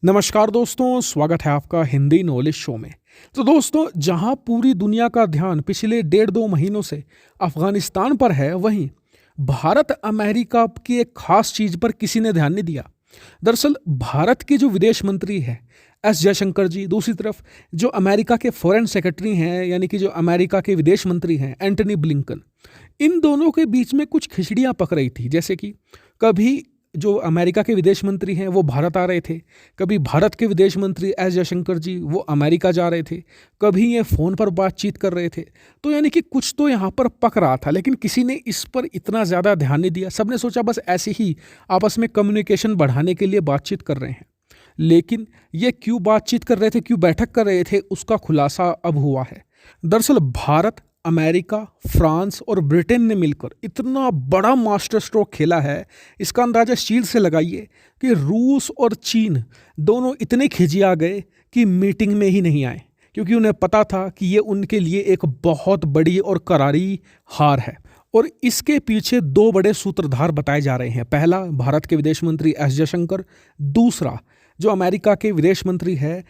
नमस्कार दोस्तों, स्वागत है आपका हिंदी नॉलेज शो में। तो दोस्तों, जहां पूरी दुनिया का ध्यान पिछले 1.5-2 महीनों से अफगानिस्तान पर है, वहीं भारत अमेरिका की एक खास चीज पर किसी ने ध्यान नहीं दिया। दरअसल भारत के जो विदेश मंत्री है एस जयशंकर जी, दूसरी तरफ जो अमेरिका के फॉरेन सेक्रेटरी हैं, यानी कि जो अमेरिका के विदेश मंत्री हैं एंटनी ब्लिंकन, इन दोनों के बीच में कुछ खिचड़ियां पक रही थी। जैसे कि कभी जो अमेरिका के विदेश मंत्री हैं वो भारत आ रहे थे, कभी भारत के विदेश मंत्री एस जयशंकर जी वो अमेरिका जा रहे थे, कभी ये फ़ोन पर बातचीत कर रहे थे। तो यानी कि कुछ तो यहाँ पर पक रहा था, लेकिन किसी ने इस पर इतना ज़्यादा ध्यान नहीं दिया। सबने सोचा बस ऐसे ही आपस में कम्युनिकेशन बढ़ाने के लिए बातचीत कर रहे हैं। लेकिन ये क्यों बातचीत कर रहे थे, क्यों बैठक कर रहे थे, उसका खुलासा अब हुआ है। दरअसल भारत, अमेरिका, फ्रांस और ब्रिटेन ने मिलकर इतना बड़ा मास्टर स्ट्रोक खेला है, इसका अंदाजा इस चीज़ से लगाइए कि रूस और चीन दोनों इतने खिजिया गए कि मीटिंग में ही नहीं आए, क्योंकि उन्हें पता था कि ये उनके लिए एक बहुत बड़ी और करारी हार है। और इसके पीछे दो बड़े सूत्रधार बताए जा रहे हैं। पहला, भारत के विदेश मंत्री एस जयशंकर, दूसरा जो अमेरिका के विदेश मंत्री है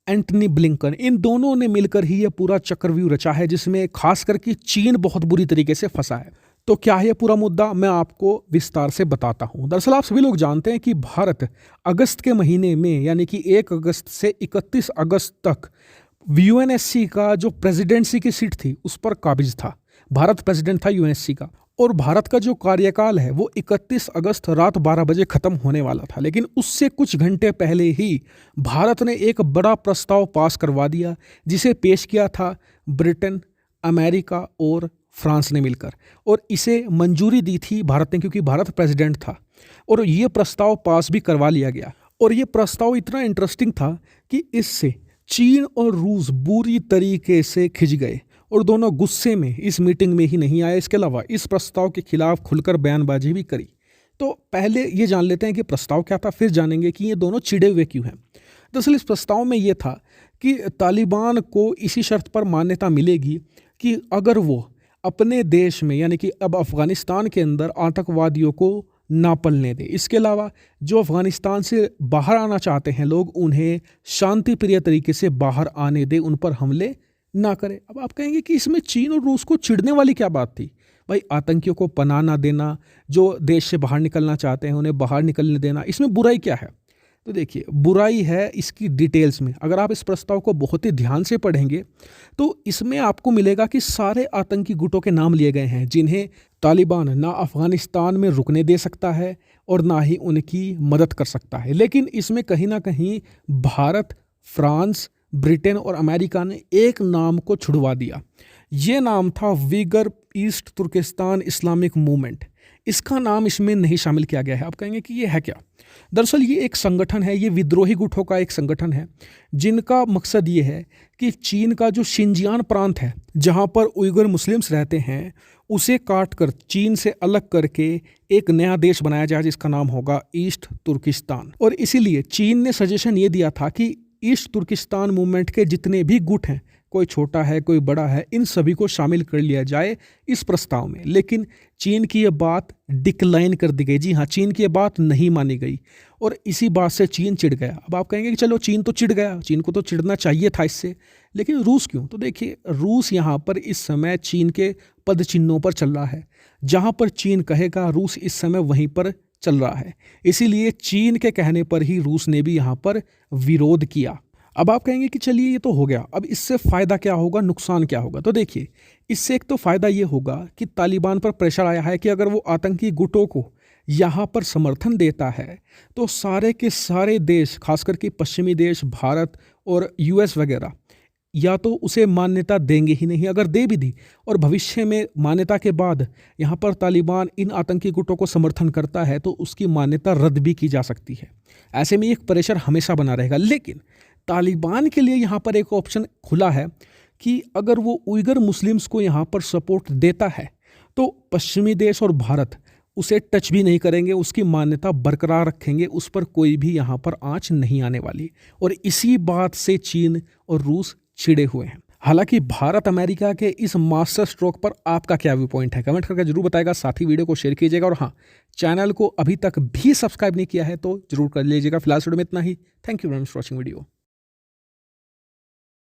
एंटनी ब्लिंकन। इन दोनों ने मिलकर ही यह पूरा चक्रव्यूह रचा है, जिसमें खास करके चीन बहुत बुरी तरीके से फंसा है। तो क्या है पूरा मुद्दा, मैं आपको विस्तार से बताता हूं। दरअसल आप सभी लोग जानते हैं कि भारत अगस्त के महीने में, यानी कि 1 अगस्त से 31 अगस्त तक यूएनएससी का जो प्रेसिडेंसी की सीट थी उस पर काबिज था। भारत प्रेसिडेंट था यूएनएससी का, और भारत का जो कार्यकाल है वो 31 अगस्त रात 12 बजे खत्म होने वाला था। लेकिन उससे कुछ घंटे पहले ही भारत ने एक बड़ा प्रस्ताव पास करवा दिया, जिसे पेश किया था ब्रिटेन, अमेरिका और फ्रांस ने मिलकर, और इसे मंजूरी दी थी भारत ने, क्योंकि भारत प्रेसिडेंट था। और ये प्रस्ताव पास भी करवा लिया गया। और ये प्रस्ताव इतना इंटरेस्टिंग था कि इससे चीन और रूस बुरी तरीके से खिंच गए और दोनों गुस्से में इस मीटिंग में ही नहीं आए। इसके अलावा इस प्रस्ताव के खिलाफ खुलकर बयानबाजी भी करी। तो पहले ये जान लेते हैं कि प्रस्ताव क्या था, फिर जानेंगे कि ये दोनों चिढ़े हुए क्यों हैं। दरअसल इस प्रस्ताव में ये था कि तालिबान को इसी शर्त पर मान्यता मिलेगी कि अगर वो अपने देश में, यानी कि अब अफगानिस्तान के अंदर आतंकवादियों को ना पलने दे। इसके अलावा जो अफगानिस्तान से बाहर आना चाहते हैं लोग, उन्हें शांति प्रिय तरीके से बाहर आने दे, उन पर हमले ना करे। अब आप कहेंगे कि इसमें चीन और रूस को चिढ़ने वाली क्या बात थी। भाई, आतंकियों को पनाह ना देना, जो देश से बाहर निकलना चाहते हैं उन्हें बाहर निकलने देना, इसमें बुराई क्या है? तो देखिए, बुराई है इसकी डिटेल्स में। अगर आप इस प्रस्ताव को बहुत ही ध्यान से पढ़ेंगे तो इसमें आपको मिलेगा कि सारे आतंकी गुटों के नाम लिए गए हैं, जिन्हें तालिबान ना अफगानिस्तान में रुकने दे सकता है और ना ही उनकी मदद कर सकता है। लेकिन इसमें कहीं ना कहीं भारत, फ्रांस, ब्रिटेन और अमेरिका ने एक नाम को छुड़वा दिया। ये नाम था Uyghur East Turkistan Islamic Movement. इसका नाम इसमें नहीं शामिल किया गया है। आप कहेंगे कि ये है क्या? दरअसल ये एक संगठन है, ये विद्रोही गुटों का एक संगठन है, जिनका मकसद ये है कि चीन का जो शिनजियान प्रांत है, जहाँ पर उइगर मुस्लिम्स रहते हैं, उसे काट कर चीन से अलग करके एक नया देश बनाया जाए, जिसका नाम होगा ईस्ट तुर्किस्तान। और इसीलिए चीन ने सजेशन ये दिया था कि ईस्ट तुर्किस्तान मूवमेंट के जितने भी गुट हैं, कोई छोटा है कोई बड़ा है, इन सभी को शामिल कर लिया जाए इस प्रस्ताव में। लेकिन चीन की ये बात डिक्लाइन कर दी गई। जी हाँ, चीन की ये बात नहीं मानी गई, और इसी बात से चीन चिढ़ गया। अब आप कहेंगे कि चलो चीन तो चिढ़ गया, चीन को तो चिढ़ना चाहिए था इससे, लेकिन रूस क्यों? तो देखिए, रूस यहाँ पर इस समय चीन के पद चिन्हों पर चल रहा है। जहाँ पर चीन कहेगा, रूस इस समय वहीं पर चल रहा है। इसीलिए चीन के कहने पर ही रूस ने भी यहाँ पर विरोध किया। अब आप कहेंगे कि चलिए ये तो हो गया, अब इससे फ़ायदा क्या होगा, नुकसान क्या होगा? तो देखिए, इससे एक तो फ़ायदा ये होगा कि तालिबान पर प्रेशर आया है कि अगर वो आतंकी गुटों को यहाँ पर समर्थन देता है तो सारे के सारे देश, खासकर के पश्चिमी देश, भारत और यूएस वगैरह, या तो उसे मान्यता देंगे ही नहीं। अगर दे भी दी और भविष्य में मान्यता के बाद यहाँ पर तालिबान इन आतंकी गुटों को समर्थन करता है तो उसकी मान्यता रद्द भी की जा सकती है। ऐसे में एक प्रेशर हमेशा बना रहेगा। लेकिन तालिबान के लिए यहाँ पर एक ऑप्शन खुला है कि अगर वो उइगर मुस्लिम्स को यहाँ पर सपोर्ट देता है तो पश्चिमी देश और भारत उसे टच भी नहीं करेंगे, उसकी मान्यता बरकरार रखेंगे, उस पर कोई भी यहाँ पर आंच नहीं आने वाली। और इसी बात से चीन और रूस चिड़े हुए हैं। हालांकि भारत अमेरिका के इस मास्टर स्ट्रोक पर आपका क्या व्यू पॉइंट है, कमेंट करके जरूर बताएगा। साथ ही वीडियो को शेयर कीजिएगा और हाँ, चैनल को अभी तक भी सब्सक्राइब नहीं किया है तो जरूर कर लीजिएगा। फिलहाल वीडियो में इतना ही। Thank you very much for watching video.